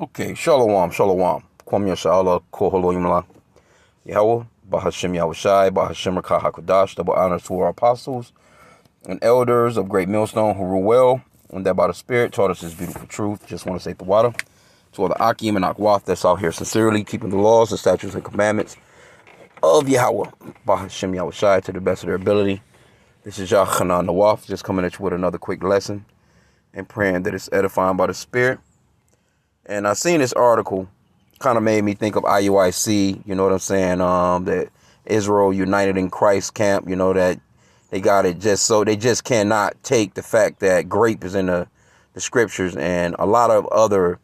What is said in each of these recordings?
Okay, Shalom, Shalom. Kwam Yasha'Allah, Koholo Yimla. Yahweh, Bahashim Yahushai, Bahashim Rakah HaKodash, double honor to our apostles and elders of Great Millstone who rule well, and that by the Spirit taught us this beautiful truth. Just want to say the water to all the H.I.M and Akwaf that's out here sincerely keeping the laws, the statutes, and commandments of Yahweh, Bahashim Yahushai, to the best of their ability. This is Yachanan Nawaf, just coming at you with another quick lesson and praying that it's edifying by the Spirit. And I seen this article, kind of made me think of IUIC, you know what I'm saying, that Israel United in Christ camp, you know, that they got it just so they just cannot take the fact that grape is in the scriptures, and a lot of other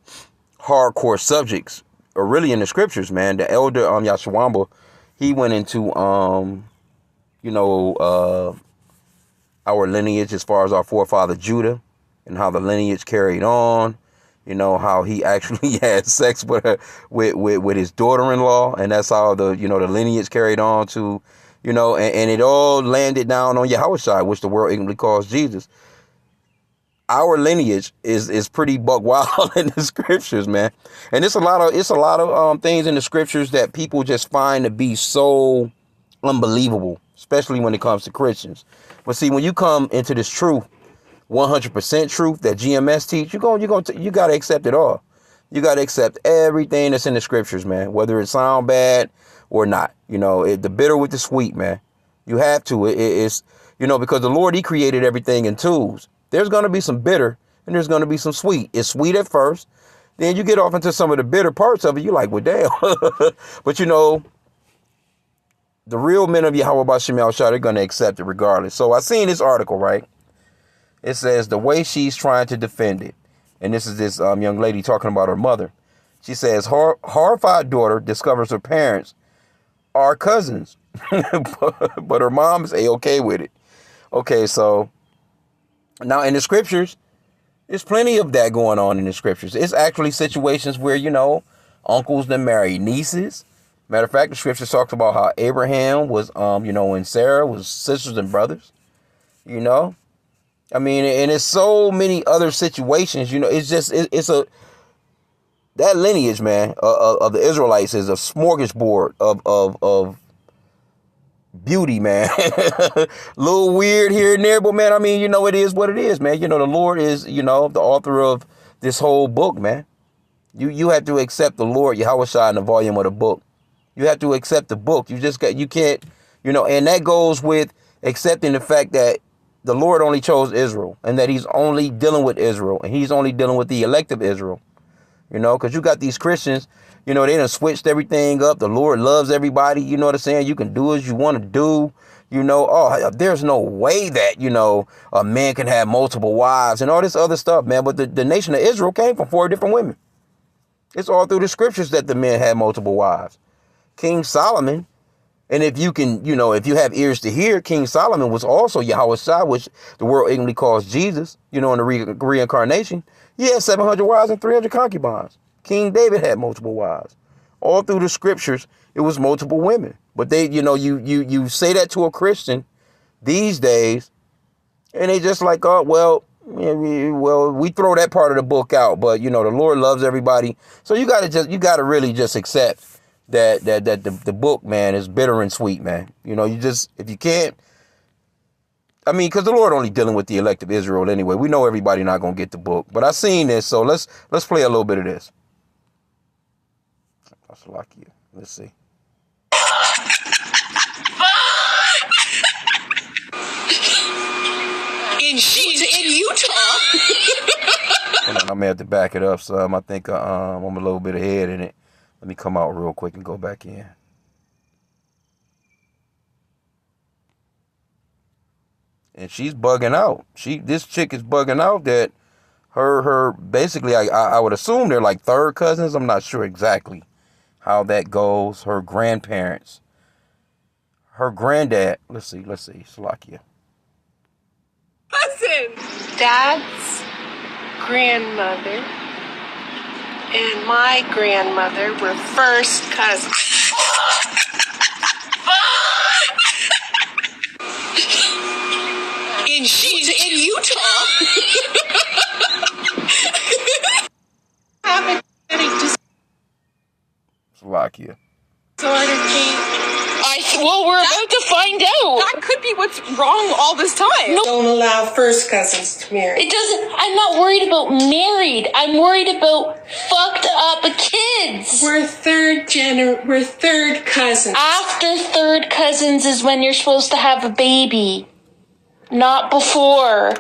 hardcore subjects are really in the scriptures, man. The elder Yashawamba, he went into our lineage as far as our forefather Judah and how the lineage carried on. You know, how he actually had sex with his daughter-in-law, and that's how the lineage carried on to, and it all landed down on Yahushua, which the world ignorantly calls Jesus. Our lineage is pretty buck wild in the scriptures, man. And it's a lot of things in the scriptures that people just find to be so unbelievable, especially when it comes to Christians. But see, when you come into this truth, 100% truth that GMS teach, you got to accept it all. You got to accept everything that's in the scriptures, man, whether it sound bad or not. The bitter with the sweet, man. You have to. It's because the Lord, he created everything in twos. There's going to be some bitter and there's going to be some sweet. It's sweet at first. Then you get off into some of the bitter parts of it. You're like, well, damn. But, the real men of Yahweh B'Shem Yahushua, they're going to accept it regardless. So I seen this article, right? It says the way she's trying to defend it. And this is this young lady talking about her mother. She says, horrified daughter discovers her parents are cousins, but her mom is A-okay with it. Okay, so now in the scriptures, there's plenty of that going on in the scriptures. It's actually situations where, uncles that marry nieces. Matter of fact, the scripture talks about how Abraham was, and Sarah was sisters and brothers, I mean, and it's so many other situations, it's just, that lineage, man, of the Israelites is a smorgasbord of beauty, man. A little weird here and there, but man, I mean, it is what it is, man. The Lord is, the author of this whole book, man. You have to accept the Lord, Yahushua, in the volume of the book. You have to accept the book. You can't, and that goes with accepting the fact that the Lord only chose Israel, and that he's only dealing with Israel, and he's only dealing with the elect of Israel, because you got these Christians, they done switched everything up. The Lord loves everybody. You know what I'm saying? You can do as you want to do, there's no way that, a man can have multiple wives and all this other stuff, man. But the nation of Israel came from 4 different women. It's all through the scriptures that the men had multiple wives. King Solomon, and if you can, if you have ears to hear, King Solomon was also Yahushua, which the world ignorantly calls Jesus, in the reincarnation. He had 700 wives and 300 concubines. King David had multiple wives. All through the scriptures, it was multiple women. But they, you say that to a Christian these days, and they just like, oh, well, we throw that part of the book out. But, the Lord loves everybody. So you got to really just accept that the book, man, is bitter and sweet, man. If you can't, I mean, because the Lord only dealing with the elect of Israel anyway. We know everybody not going to get the book. But I seen this, so let's play a little bit of this. That's lucky. Let's see. In Utah. Hold on, I may have to back it up some. I think I'm a little bit ahead in it. Let me come out real quick and go back in. And she's bugging out. This chick is bugging out that her basically, I would assume they're like third cousins. I'm not sure exactly how that goes. Her grandparents, her granddad. Let's see, Slovakia. Listen, Dad's grandmother and my grandmother were first cousins. In Utah. Haven't any Czechoslovakia. Well, we're about to find out. That could be what's wrong all this time. No. Don't allow first cousins to marry. It doesn't. I'm not worried about married. I'm worried about fucked up kids. We're third cousins. After third cousins is when you're supposed to have a baby, not before.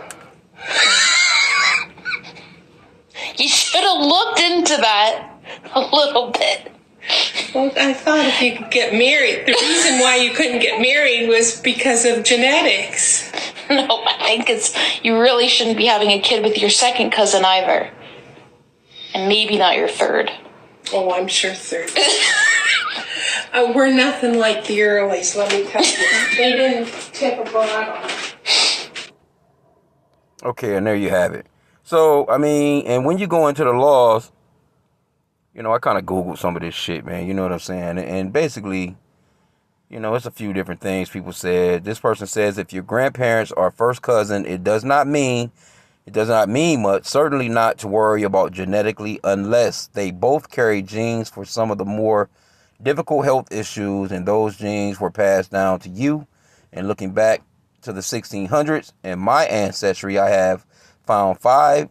You should have looked into that a little bit. Well, I thought if you could get married, the reason why you couldn't get married was because of genetics. No, I think you really shouldn't be having a kid with your second cousin either. And maybe not your third. Oh, I'm sure third. We're nothing like the Earlys, let me tell you. They didn't tip a bottle. Okay, and there you have it. So, I mean, and when you go into the laws, you know, I kind of Googled some of this shit, man. You know what I'm saying? And basically, you know, it's a few different things people said. This person says if your grandparents are first cousin, it does not mean much. Certainly not to worry about genetically unless they both carry genes for some of the more difficult health issues, and those genes were passed down to you. And looking back to the 1600s and my ancestry, I have found 5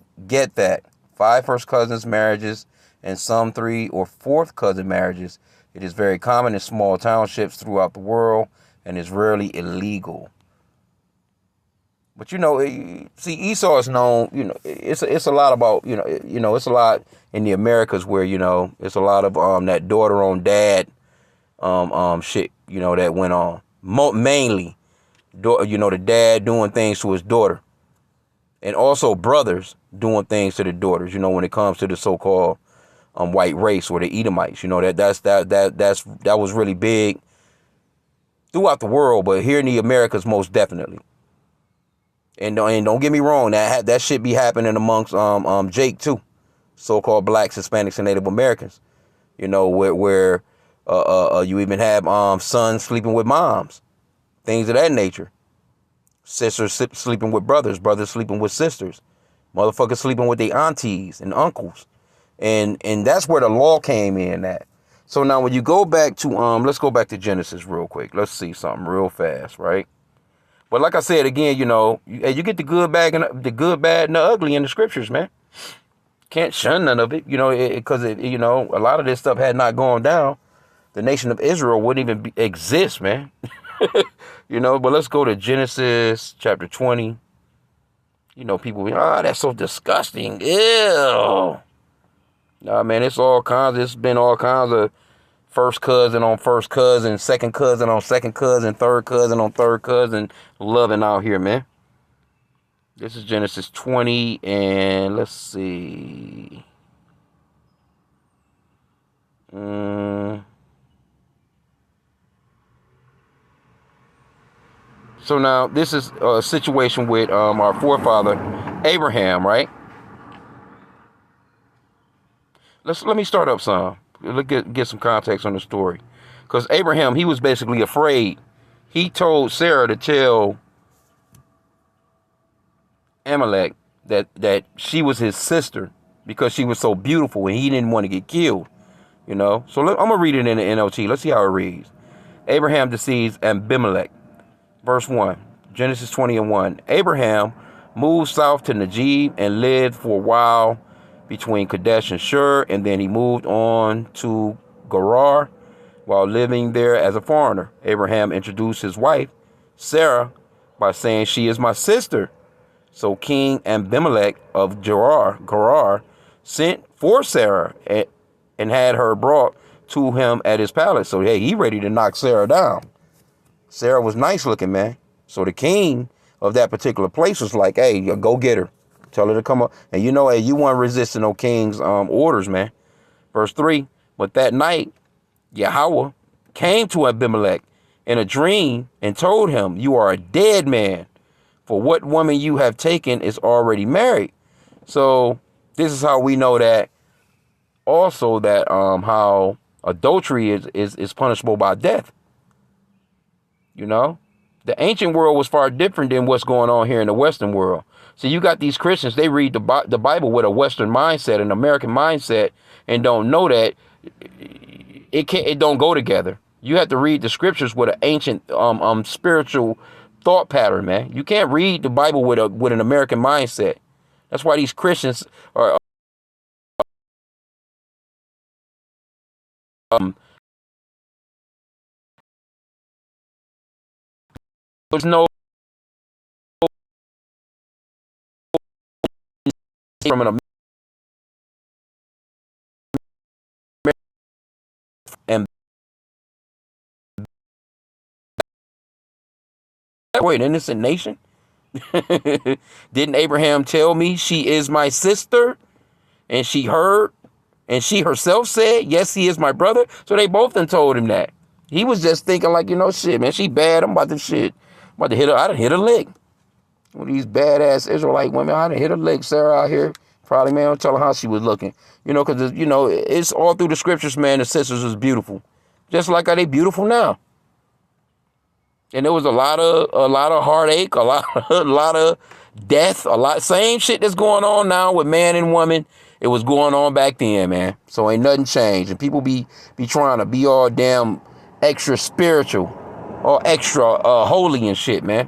first cousins marriages and some 3 or 4th cousin marriages. It is very common in small townships throughout the world and is rarely illegal. But you know, see, Esau is known. You know, it's a lot about it's a lot in the Americas where it's a lot of that daughter on dad shit that went on. Mainly, the dad doing things to his daughter, and also brothers doing things to the daughters. When it comes to the so-called white race or the Edomites, that was really big throughout the world, but here in the Americas most definitely. And don't get me wrong, that shit be happening amongst Jake too, so-called blacks, Hispanics, and Native Americans. Where you even have sons sleeping with moms, things of that nature. Sisters sleeping with brothers sleeping with sisters, motherfuckers sleeping with their aunties and uncles. And that's where the law came in at. So now when you go back to let's go back to Genesis real quick. Let's see something real fast, right? But like I said again, you get the good, bad, and the ugly in the scriptures, man. Can't shun none of it, because a lot of this stuff had not gone down, the nation of Israel wouldn't even exist, man. But let's go to Genesis chapter 20. People, that's so disgusting. Ew. Nah, man, it's been all kinds of first cousin on first cousin, second cousin on second cousin, third cousin on third cousin, loving out here, man. This is Genesis 20, and let's see. So now this is a situation with our forefather Abraham, right? Let me start up some. Get some context on the story. Because Abraham, he was basically afraid. He told Sarah to tell Amalek that she was his sister because she was so beautiful and he didn't want to get killed. So I'm going to read it in the NLT. Let's see how it reads. Abraham deceives Abimelech. Verse 1. Genesis 20:1. Abraham moved south to Najib and lived for a while between Kadesh and Shur, and then he moved on to Gerar while living there as a foreigner. Abraham introduced his wife, Sarah, by saying, "She is my sister." So King Abimelech of Gerar sent for Sarah and had her brought to him at his palace. So, hey, he ready to knock Sarah down. Sarah was nice looking, man. So the king of that particular place was like, hey, go get her. Tell her to come up. And hey, you weren't resisting no king's orders, man. Verse 3, but that night, Yahweh came to Abimelech in a dream and told him, you are a dead man, for what woman you have taken is already married. So this is how we know that also that how adultery is punishable by death. The ancient world was far different than what's going on here in the Western world. So you got these Christians, they read the Bible with a Western mindset, an American mindset, and don't know that it don't go together. You have to read the scriptures with an ancient spiritual thought pattern, man. You can't read the Bible with an American mindset. That's why these Christians are there's no from an and we're an innocent nation. Didn't Abraham tell me she is my sister? And she heard, and she herself said, yes, he is my brother. So they both done told him that. He was just thinking like, shit, man, she bad. I'm about to shit. I'm about to hit her. I done hit a lick. One of these badass Israelite women, I done hit a lick. Sarah out here. Probably, man, don't tell her how she was looking. Because, it's all through the scriptures, man. The sisters was beautiful. Just like how they beautiful now. And there was a lot of heartache, a lot of death, same shit that's going on now with man and woman. It was going on back then, man. So ain't nothing changed. And people be trying to be all damn extra spiritual, or extra holy and shit, man.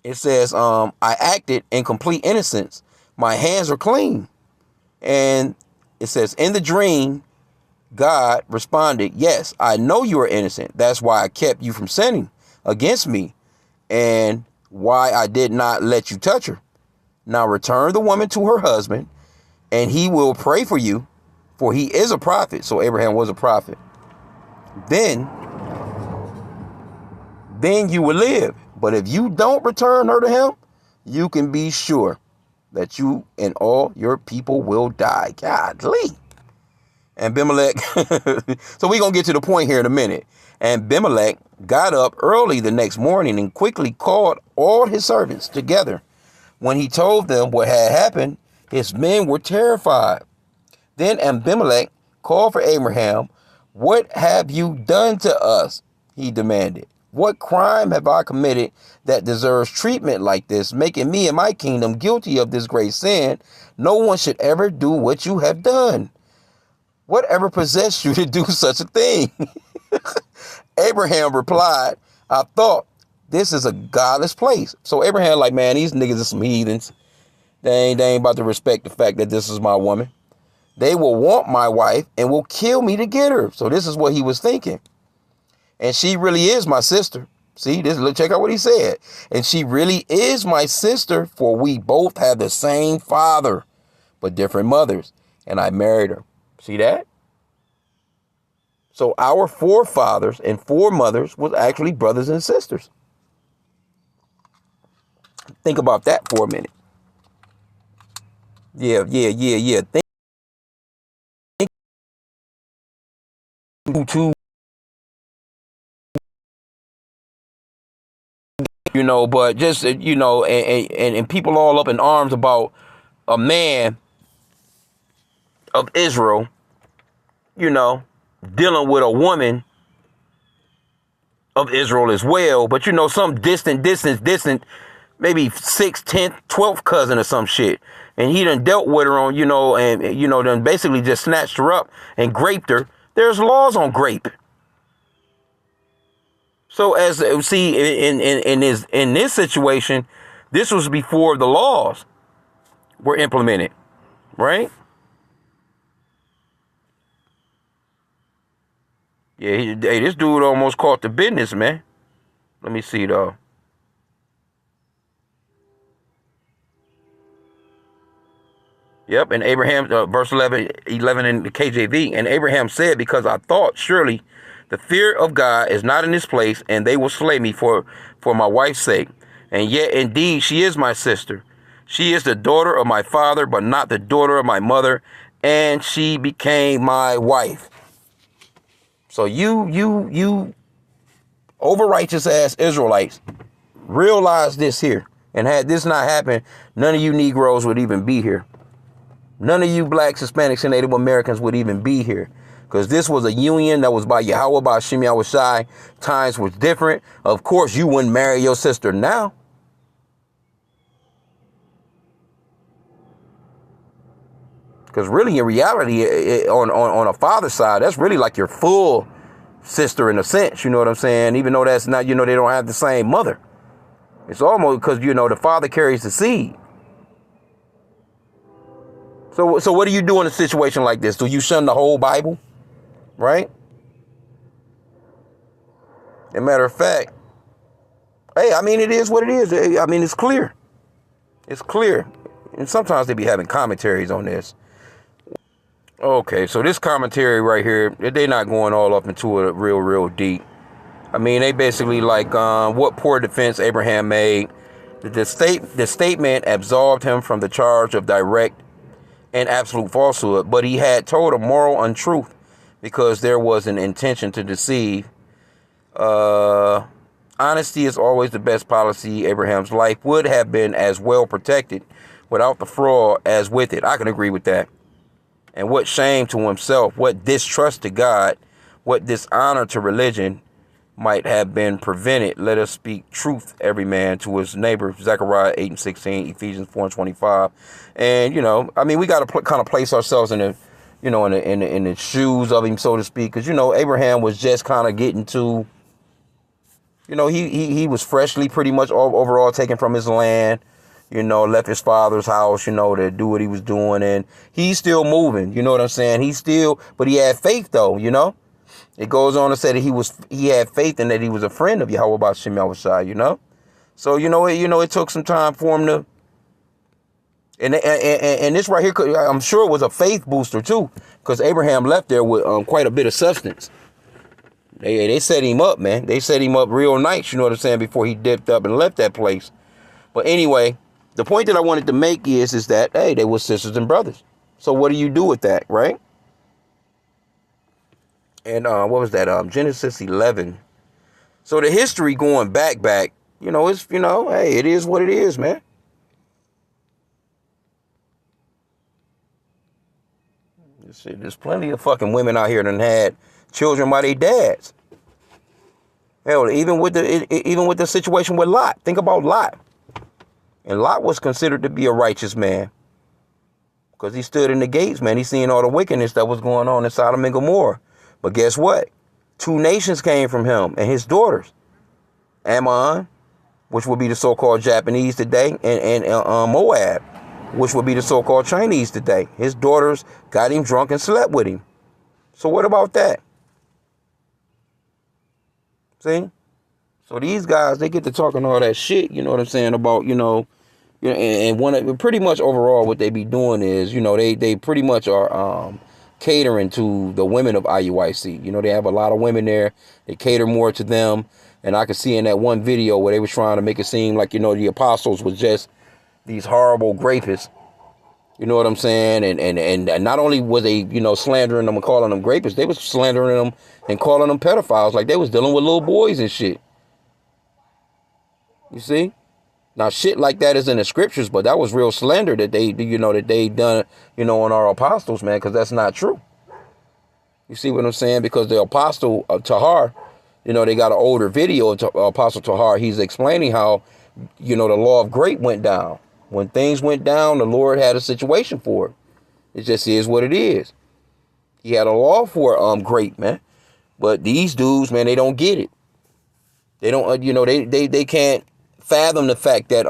It says, I acted in complete innocence. My hands are clean. And it says, in the dream, God responded, yes, I know you are innocent. That's why I kept you from sinning against me, and why I did not let you touch her. Now return the woman to her husband, and he will pray for you, for he is a prophet. So Abraham was a prophet. Then you will live. But if you don't return her to him, you can be sure that you and all your people will die. Godly. And Abimelech, so we're going to get to the point here in a minute. And Abimelech got up early the next morning and quickly called all his servants together. When he told them what had happened, his men were terrified. Then Abimelech called for Abraham. What have you done to us? He demanded. What crime have I committed that deserves treatment like this, making me and my kingdom guilty of this great sin? No one should ever do what you have done. Whatever possessed you to do such a thing? Abraham replied, I thought this is a godless place. So Abraham like, man, these niggas are some heathens. They ain't about to respect the fact that this is my woman. They will want my wife and will kill me to get her. So this is what he was thinking. And she really is my sister. See, check out what he said. And she really is my sister, for we both have the same father, but different mothers. And I married her. See that? So our forefathers and foremothers was actually brothers and sisters. Think about that for a minute. Yeah. Think to, but just, and people all up in arms about a man of Israel, dealing with a woman of Israel as well. But, some distant, maybe 6th, 10th, 12th cousin or some shit. And he done dealt with her on, done basically just snatched her up and raped her. There's laws on grape. So as see in this situation, this was before the laws were implemented, right? Yeah, hey, this dude almost caught the business, man. Let me see though. Yep, and Abraham, verse 11 in the KJV, and Abraham said, because I thought surely the fear of God is not in this place, and they will slay me for my wife's sake. And yet, indeed, she is my sister. She is the daughter of my father, but not the daughter of my mother, and she became my wife. So you over righteous ass Israelites, realize this here. And had this not happened, none of you Negroes would even be here. None of you blacks, Hispanics, and Native Americans would even be here. Because this was a union that was by Yahweh, by H.I.M. Yahushai. Times was different. Of course, you wouldn't marry your sister now. Because really, in reality, on a father's side, that's really like your full sister in a sense. You know what I'm saying? Even though that's not, they don't have the same mother. It's almost because, the father carries the seed. So what do you do in a situation like this? Do you shun the whole Bible? Right? As a matter of fact, hey, I mean, it is what it is. I mean, it's clear. It's clear. And sometimes they be having commentaries on this. Okay, so this commentary right here, they're not going all up into it real deep. I mean, they basically like what poor defense Abraham made. The statement absolved him from the charge of direct and absolute falsehood, but he had told a moral untruth because there was an intention to deceive. Honesty is always the best policy. Abraham's life would have been as well protected without the fraud as with it. I can agree with that. And what shame to himself, what distrust to God, what dishonor to religion might have been prevented. Let us speak truth, every man, to his neighbor. Zechariah 8:16, Ephesians 4:25. And, I mean, we got to kind of place ourselves in the, in the shoes of him, so to speak. Because, Abraham was just kind of getting to, he was freshly pretty much overall taken from his land. Left his father's house, to do what he was doing. And he's still moving. You know what I'm saying? But he had faith, though, It goes on to say that he had faith and that he was a friend of Yahweh B'Shem Yahushua, So, it took some time for him to. And this right here, I'm sure it was a faith booster, too. Because Abraham left there with quite a bit of substance. They set him up, man. They set him up real nice, you know what I'm saying, before he dipped up and left that place. But anyway, the point that I wanted to make is that, hey, they were sisters and brothers. So what do you do with that, right? And what was that? Genesis 11. So the history going back, it's, hey, it is what it is, man. You see, there's plenty of fucking women out here that had children by their dads. Hell, even with the situation with Lot. Think about Lot. And Lot was considered to be a righteous man because he stood in the gates, man. He seen all the wickedness that was going on in Sodom and Gomorrah. But guess what? 2 nations came from him and his daughters. Ammon, which would be the so-called Japanese today, and Moab, which would be the so-called Chinese today. His daughters got him drunk and slept with him. So what about that? See? So these guys, they get to talking all that shit, you know what I'm saying, about, and pretty much overall what they be doing is, they pretty much are catering to the women of IUIC. They have a lot of women there. They cater more to them. And I could see in that one video where they was trying to make it seem like, the apostles was just these horrible rapists. You know what I'm saying? And not only was they, slandering them and calling them rapists, they was slandering them and calling them pedophiles, like they was dealing with little boys and shit. You see? Now, shit like that is in the scriptures, but that was real slander that they done, on our apostles, man, because that's not true. You see what I'm saying? Because the apostle Tahar, they got an older video of Apostle Tahar. He's explaining how, the law of grape went down. When things went down, the Lord had a situation for it. It just is what it is. He had a law for grape, man. But these dudes, man, they don't get it. They don't, they can't fathom the fact that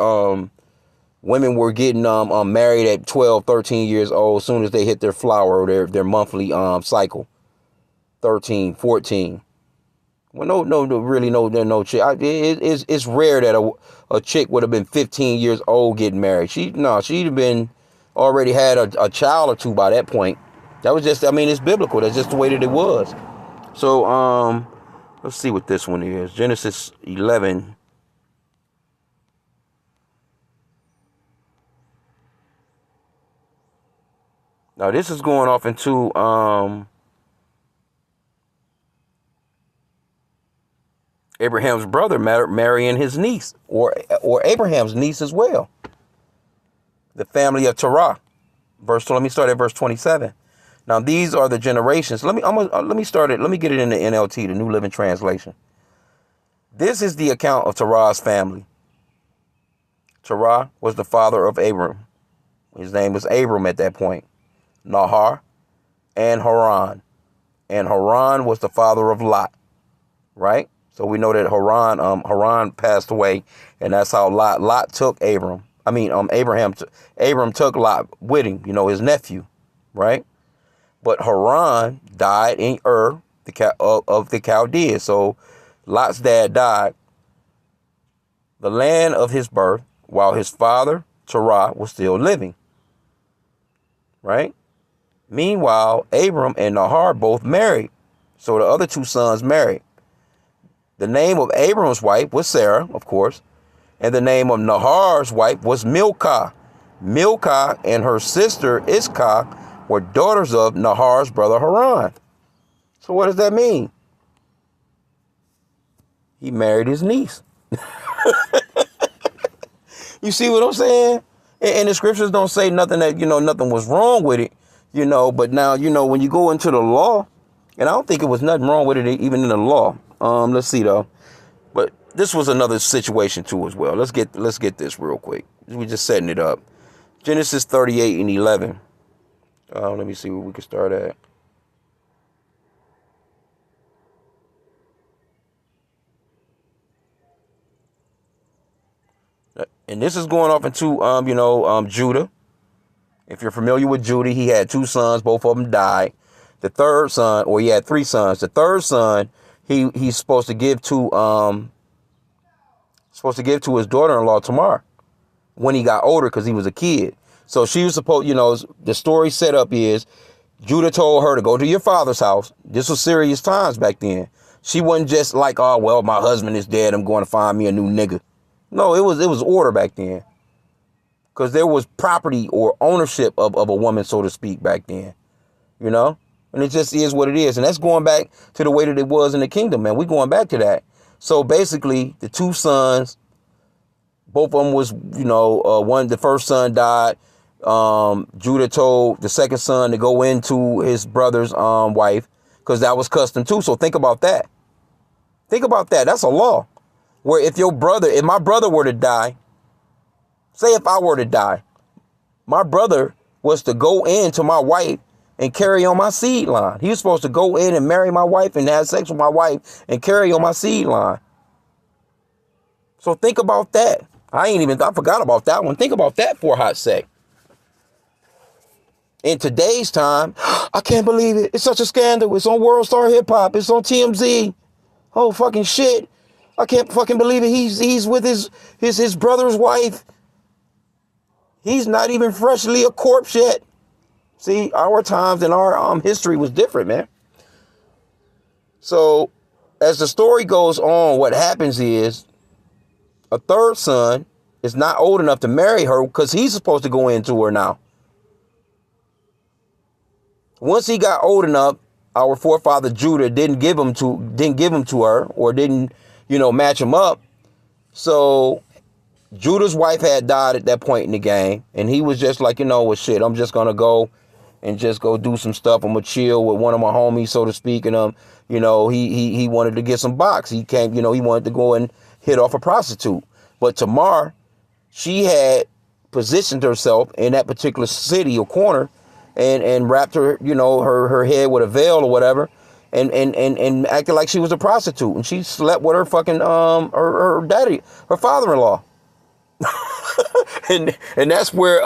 women were getting married at 12, 13 years old as soon as they hit their flower or their monthly cycle. 13, 14. Well, no chick. It's rare that a chick would have been 15 years old getting married. She'd have been already had a child or two by that point. That was just, it's biblical. That's just the way that it was. So, let's see what this one is. Genesis 11. Now, this is going off into Abraham's brother marrying his niece, or Abraham's niece as well. The family of Terah. Let me start at verse 27. Now, these are the generations. Let me get it in the NLT, the New Living Translation. This is the account of Terah's family. Terah was the father of Abram. His name was Abram at that point. Nahar, and Haran. And Haran was the father of Lot, right? So we know that Haran passed away, and that's how Lot took Abram. Abram took Lot with him, his nephew, right? But Haran died in Ur of the Chaldeans. So Lot's dad died, the land of his birth, while his father Terah was still living, right? Meanwhile, Abram and Nahar both married. So the other two sons married. The name of Abram's wife was Sarah, of course, and the name of Nahar's wife was Milcah. Milcah and her sister Iscah were daughters of Nahar's brother Haran. So what does that mean? He married his niece. You see what I'm saying? And the scriptures don't say nothing that, nothing was wrong with it, but now, when you go into the law, and I don't think it was nothing wrong with it even in the law. Let's see though. But this was another situation too as well. Let's get this real quick. We're just setting it up. Genesis 38 and 11. Let me see where we can start at. And this is going off into, Judah. If you're familiar with Judah, he had two sons. Both of them died. The third son, or he had three sons. The third son, he's supposed to give to his daughter-in-law Tamar when he got older, because he was a kid. So she was supposed, the story set up is Judah told her to go to your father's house. This was serious times back then. She wasn't just like, oh, well, my husband is dead, I'm going to find me a new nigga. No, it was order back then. Because there was property or ownership of a woman, so to speak, back then. And it just is what it is. And that's going back to the way that it was in the kingdom, man. We're going back to that. So basically, the two sons, both of them was, the first son died. Judah told the second son to go into his brother's wife, because that was custom too. So think about that. Think about that. That's a law. Where if my brother were to die, say if I were to die, my brother was to go into my wife and carry on my seed line. He was supposed to go in and marry my wife and have sex with my wife and carry on my seed line. So think about that. I forgot about that one. Think about that for a hot sec. In today's time, I can't believe it. It's such a scandal. It's on World Star Hip Hop. It's on TMZ. Oh, fucking shit. I can't fucking believe it. He's with his brother's wife. He's not even freshly a corpse yet. See, our times and our history was different, man. So as the story goes on, what happens is a third son is not old enough to marry her, because he's supposed to go into her now. Once he got old enough, our forefather Judah didn't give him to her, or didn't, match him up. So Judah's wife had died at that point in the game, and he was just like, well, shit, I'm just gonna go and just go do some stuff. I'm gonna chill with one of my homies, so to speak. And he wanted to get some box. He came, he wanted to go and hit off a prostitute. But Tamar, she had positioned herself in that particular city or corner, and wrapped her, her head with a veil or whatever, and acted like she was a prostitute, and she slept with her fucking her daddy, her father-in-law. and that's where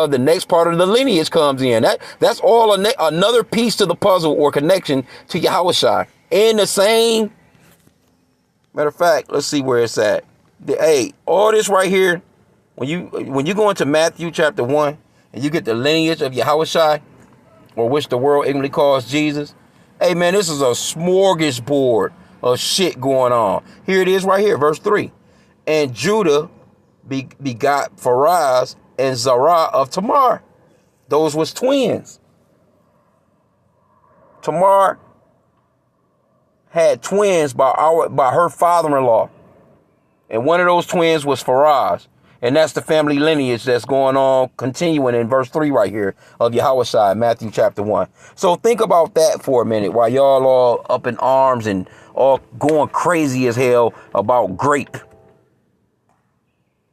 the next part of the lineage comes in. That's all another piece to the puzzle or connection to Yahushua. In the same matter of fact, let's see where it's at. All this right here, when you go into Matthew chapter 1 and you get the lineage of Yahushua, or which the world ignorantly calls Jesus, hey man, this is a smorgasbord of shit going on. Here it is right here, verse 3. And Judah begot Faraz and Zerah of Tamar. Those was twins. Tamar had twins by her father-in-law. And one of those twins was Faraz. And that's the family lineage that's going on, continuing in verse 3 right here of Yahushua, Matthew chapter 1. So think about that for a minute while y'all all up in arms and all going crazy as hell about grape.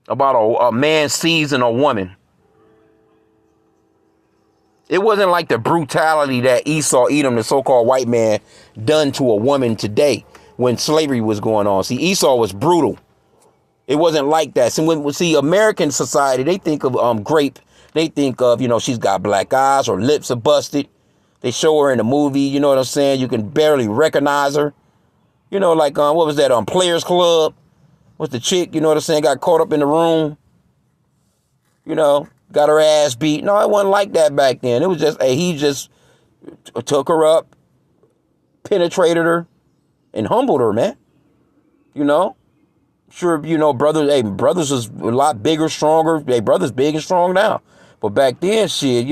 About a man seizing a woman. It wasn't like the brutality that Esau, Edom, the so-called white man, done to a woman today when slavery was going on. See, Esau was brutal. It wasn't like that. So when see American society, they think of grape. They think of, she's got black eyes, her lips are busted. They show her in the movie, you know what I'm saying? You can barely recognize her. Like what was that Players Club? What's the chick, you know what I'm saying, got caught up in the room, got her ass beat. No, it wasn't like that back then. It was just, he just took her up, penetrated her, and humbled her, man. Sure, brothers is a lot bigger, stronger. Hey, brothers big and strong now. But back then, shit,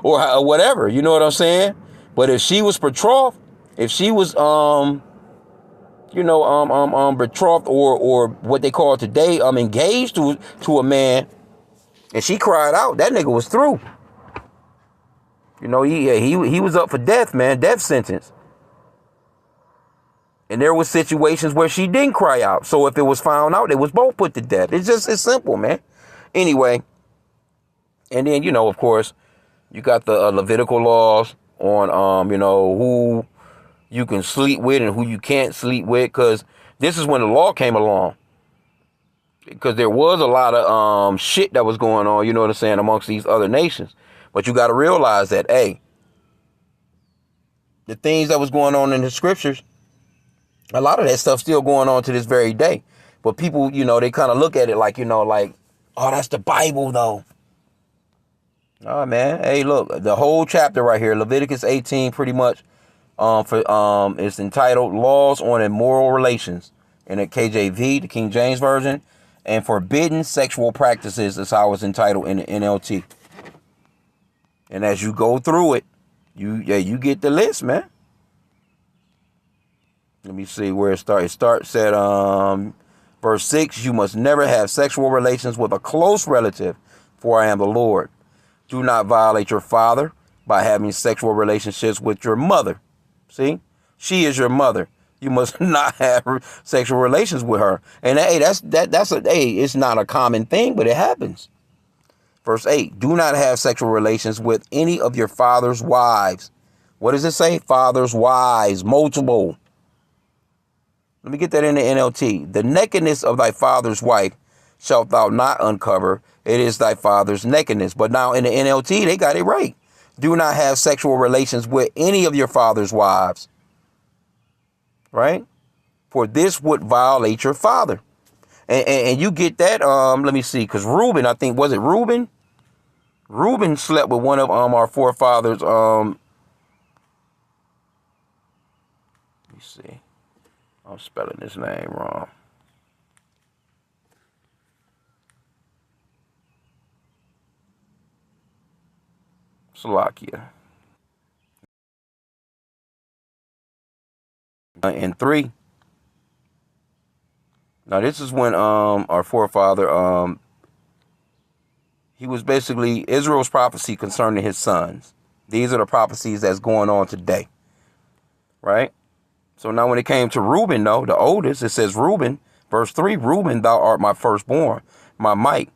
or whatever, you know what I'm saying? But if she was betrothed, if she was, betrothed or what they call today, engaged to a man, and she cried out, that nigga was through. He was up for death, man, death sentence. And there was situations where she didn't cry out. So if it was found out, they was both put to death. It's simple, man. Anyway, and then, of course, you got the Levitical laws on, who you can sleep with and who you can't sleep with. Because this is when the law came along. Because there was a lot of shit that was going on, you know what I'm saying, amongst these other nations. But you got to realize that, hey, the things that was going on in the scriptures, a lot of that stuff still going on to this very day. But people, they kind of look at it like, oh, that's the Bible, though. Oh, man. Hey, look, the whole chapter right here, Leviticus 18, pretty much, it's entitled Laws on Immoral Relations in the KJV, the King James Version, and Forbidden Sexual Practices is how it's entitled in the NLT. And as you go through it, you get the list, man. Let me see where it starts. It starts at verse 6. You must never have sexual relations with a close relative, for I am the Lord. Do not violate your father by having sexual relationships with your mother. See? She is your mother. You must not have sexual relations with her. And hey, it's not a common thing, but it happens. Verse 8. Do not have sexual relations with any of your father's wives. What does it say? Father's wives, multiple. Let me get that in the NLT. The nakedness of thy father's wife shalt thou not uncover. It is thy father's nakedness. But now in the NLT, they got it right. Do not have sexual relations with any of your father's wives. Right? For this would violate your father. And you get that, let me see, because Reuben, I think, was it Reuben? Reuben slept with one of our forefathers. Let me see. I'm spelling his name wrong. Slovakia. And 3. Now this is when our forefather he was basically Israel's prophecy concerning his sons. These are the prophecies that's going on today. Right? So now when it came to Reuben, though, the oldest, it says Reuben, verse 3, Reuben, thou art my firstborn, my might,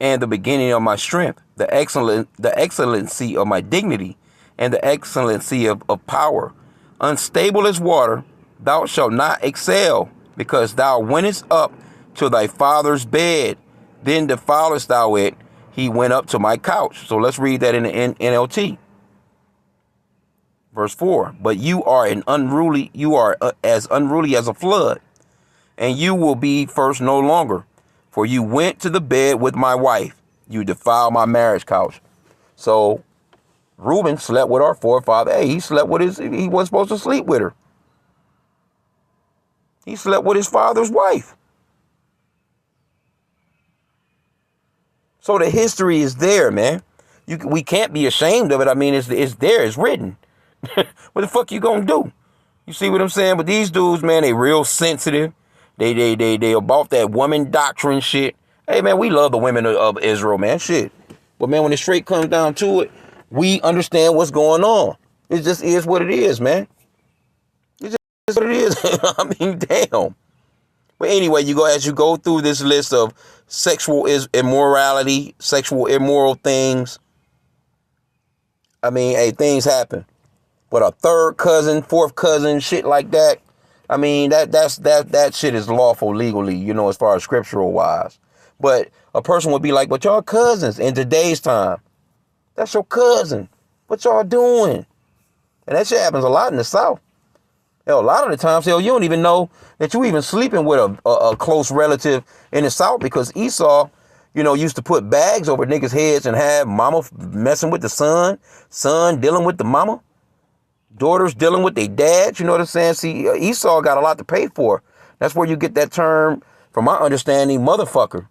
and the beginning of my strength, the excellency of my dignity, and the excellency of power. Unstable as water, thou shalt not excel, because thou wentest up to thy father's bed, then defilest thou it, he went up to my couch. So let's read that in the NLT. Verse 4, but you are as unruly as a flood, and you will be first no longer. For you went to the bed with my wife. You defiled my marriage couch. So Reuben slept with our forefather. Hey, he wasn't supposed to sleep with her. He slept with his father's wife. So the history is there, man. We can't be ashamed of it. I mean, it's there. It's written. What the fuck you gonna do? You see what I'm saying? But these dudes, man, they real sensitive. They about that woman doctrine shit. Hey, man, we love the women of Israel, man. Shit. But, man, when it straight comes down to it, we understand what's going on. It just is what it is, man. It just is what it is. I mean, damn. But anyway, as you go through this list of sexual immorality, sexual immoral things. I mean, hey, things happen. But a third cousin, fourth cousin, shit like that. I mean, that shit is lawful legally, as far as scriptural wise. But a person would be like, but y'all cousins in today's time. That's your cousin. What y'all doing? And that shit happens a lot in the South. Hell, a lot of the times, you don't even know that you even sleeping with a close relative in the South, because Esau, used to put bags over niggas' heads and have mama messing with the son dealing with the mama, daughters dealing with their dad. You know what I'm saying? See, Esau got a lot to pay for. That's where you get that term, from my understanding, motherfucker.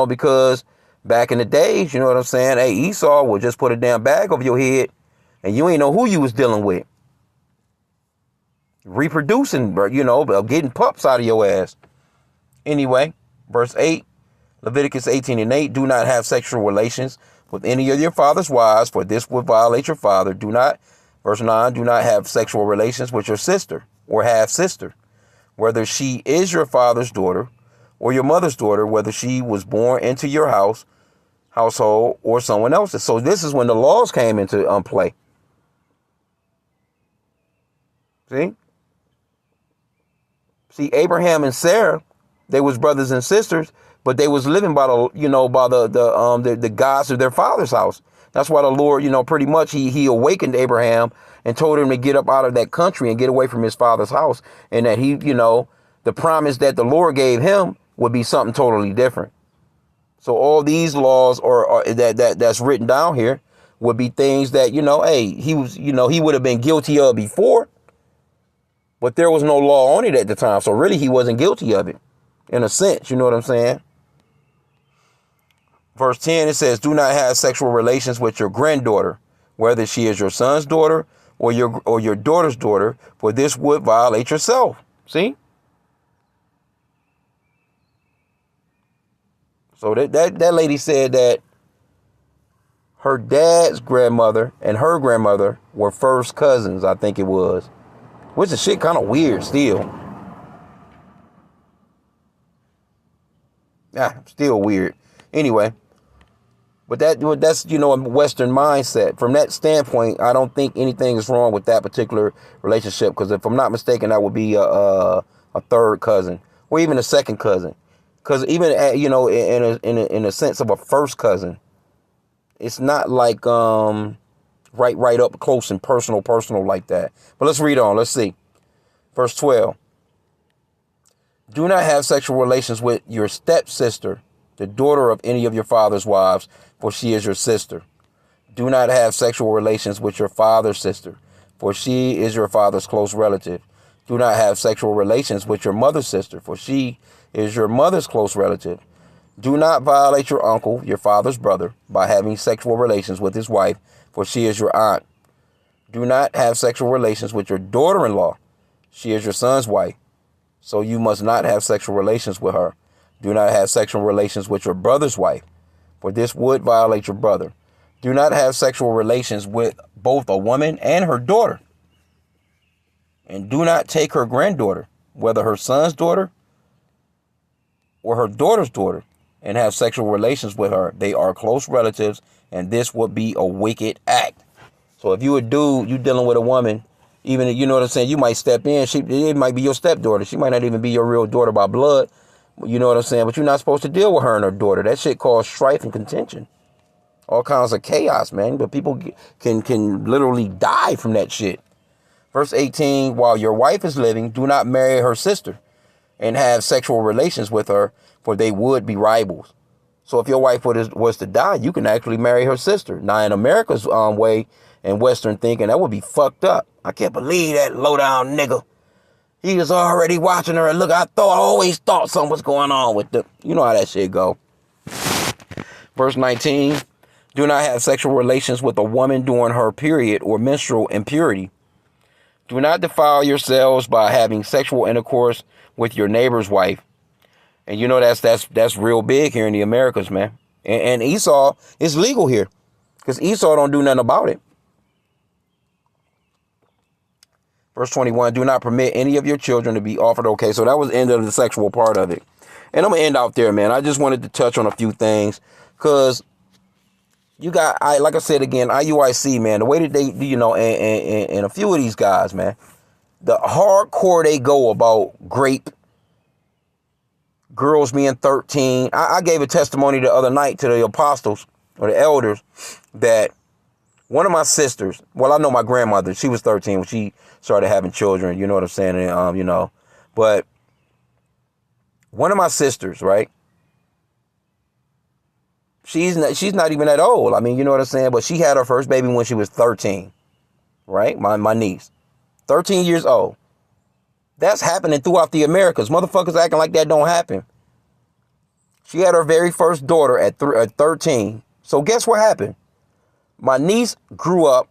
Because back in the days, you know what I'm saying? Hey, Esau will just put a damn bag over your head and you ain't know who you was dealing with. Reproducing, getting pups out of your ass. Anyway, verse 8, Leviticus 18:8, do not have sexual relations with any of your father's wives, for this would violate your father. Verse 9, do not have sexual relations with your sister or half sister, whether she is your father's daughter or your mother's daughter, whether she was born into your household or someone else's. So this is when the laws came into play. See, Abraham and Sarah, they was brothers and sisters, but they was living by the gods of their father's house. That's why the Lord, pretty much he awakened Abraham and told him to get up out of that country and get away from his father's house, and that he, the promise that the Lord gave him would be something totally different. So all these laws that's written down here would be things that, hey, he was, he would have been guilty of before. But there was no law on it at the time. So really, he wasn't guilty of it, in a sense. You know what I'm saying? Verse 10, it says, do not have sexual relations with your granddaughter, whether she is your son's daughter or your daughter's daughter, for this would violate yourself. See? So that lady said that her dad's grandmother and her grandmother were first cousins, I think it was. Which is shit kind of weird still. Still weird. Anyway, but that's, a Western mindset. From that standpoint, I don't think anything is wrong with that particular relationship, because if I'm not mistaken, that would be a third cousin or even a second cousin. Because even in a sense of a first cousin, it's not like right up close and personal like that. But let's read on. Let's see. Verse 12. Do not have sexual relations with your stepsister, the daughter of any of your father's wives, for she is your sister. Do not have sexual relations with your father's sister, for she is your father's close relative. Do not have sexual relations with your mother's sister, for she is your mother's close relative. Do not violate your uncle, your father's brother, by having sexual relations with his wife, for she is your aunt. Do not have sexual relations with your daughter-in-law. She is your son's wife, so you must not have sexual relations with her. Do not have sexual relations with your brother's wife, for this would violate your brother. Do not have sexual relations with both a woman and her daughter. And do not take her granddaughter, whether her son's daughter or her daughter's daughter, and have sexual relations with her. They are close relatives, and this would be a wicked act. So if you a dude, you dealing with a woman, even, you know what I'm saying, you might step in, it might be your stepdaughter. She might not even be your real daughter by blood. You know what I'm saying? But you're not supposed to deal with her and her daughter. That shit causes strife and contention. All kinds of chaos, man. But people can literally die from that shit. Verse 18, while your wife is living, do not marry her sister and have sexual relations with her, for they would be rivals. So if your wife was to die, you can actually marry her sister. Now, in America's way and Western thinking, that would be fucked up. I can't believe that low down nigga. He was already watching her, and look, I always thought something was going on with the, you know how that shit go. Verse 19, do not have sexual relations with a woman during her period or menstrual impurity. Do not defile yourselves by having sexual intercourse with your neighbor's wife. And you know that's real big here in the Americas, man. And Esau is legal here, because Esau don't do nothing about it. Verse 21, do not permit any of your children to be offered. Okay, so that was the end of the sexual part of it. And I'm going to end out there, man. I just wanted to touch on a few things because you got, like I said again, IUIC, man, the way that they, and a few of these guys, man, the hardcore they go about grape, girls being 13. I gave a testimony the other night to the apostles or the elders that one of my sisters, well, I know my grandmother, she was 13 when she started having children, you know what I'm saying? And, but one of my sisters, right? She's not even that old. I mean, you know what I'm saying? But she had her first baby when she was 13, right? My niece, 13 years old. That's happening throughout the Americas. Motherfuckers acting like that don't happen. She had her very first daughter at 13. So guess what happened? My niece grew up.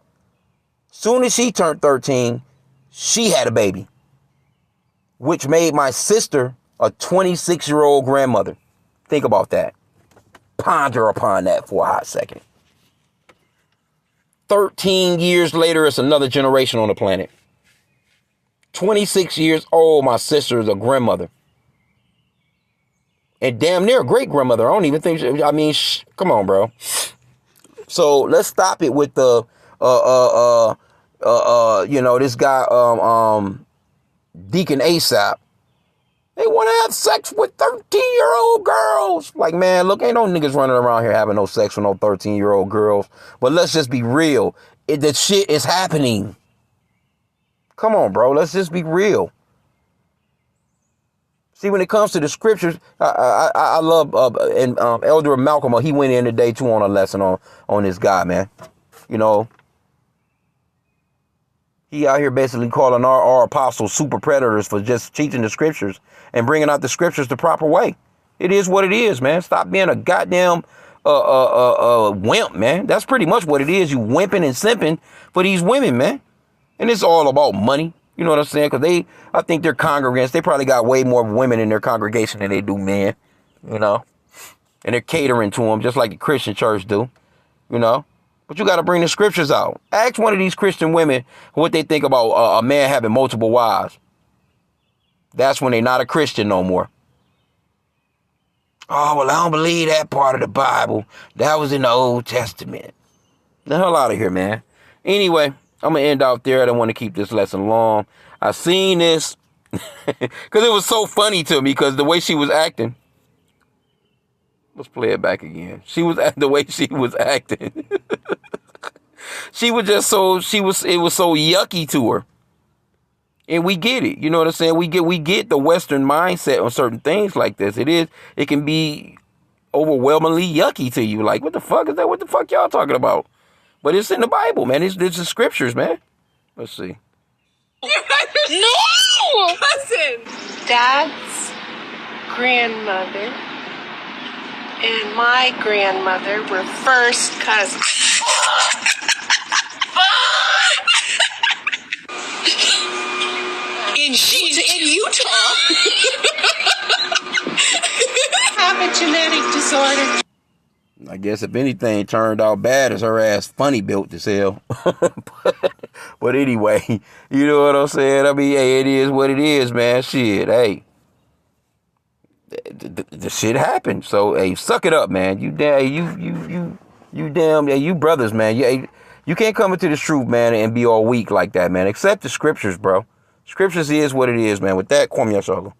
Soon as she turned 13, she had a baby, which made my sister a 26-year-old grandmother. Think about that. Ponder upon that for a hot second. 13 years later, it's another generation on the planet. 26 years old, my sister is a grandmother. And damn near a great grandmother. I don't even think, come on, bro. So let's stop it with the, this guy, Deacon ASAP. They want to have sex with 13-year-old girls. Like, man, look, ain't no niggas running around here having no sex with no 13-year-old girls. But let's just be real. The shit is happening. Come on, bro. Let's just be real. See, when it comes to the scriptures, I love, Elder Malcolm, he went in today, too, on a lesson on this guy, man. You know, he out here basically calling our apostles super predators for just teaching the scriptures and bringing out the scriptures the proper way. It is what it is, man. Stop being a goddamn wimp, man. That's pretty much what it is. You wimping and simping for these women, man. And it's all about money. You know what I'm saying? Because I think their congregants, they probably got way more women in their congregation than they do men, you know. And they're catering to them just like the Christian church do, you know. But you got to bring the scriptures out. Ask one of these Christian women what they think about a man having multiple wives. That's when they're not a Christian no more. Oh, well, I don't believe that part of the Bible. That was in the Old Testament. The hell out of here, man. Anyway, I'm going to end out there. I don't want to keep this lesson long. I seen this because it was so funny to me because the way she was acting. Let's play it back again. The way she was acting. It was so yucky to her. And we get it. You know what I'm saying? We get the Western mindset on certain things like this. It can be overwhelmingly yucky to you. Like, what the fuck is that? What the fuck y'all talking about? But it's in the Bible, man. It's the scriptures, man. Let's see. No! Listen! Dad's grandmother and my grandmother were first cousins. She's in Utah. Have a genetic disorder. I guess if anything turned out bad, is her ass funny built as hell. But anyway, you know what I'm saying? I mean, hey, it is what it is, man. Shit, hey. The shit happened. So, hey, suck it up, man. You brothers, man. You can't come into this truth, man, and be all weak like that, man. Accept the scriptures, bro. Scriptures is what it is, man. With that, Kwame Yashala.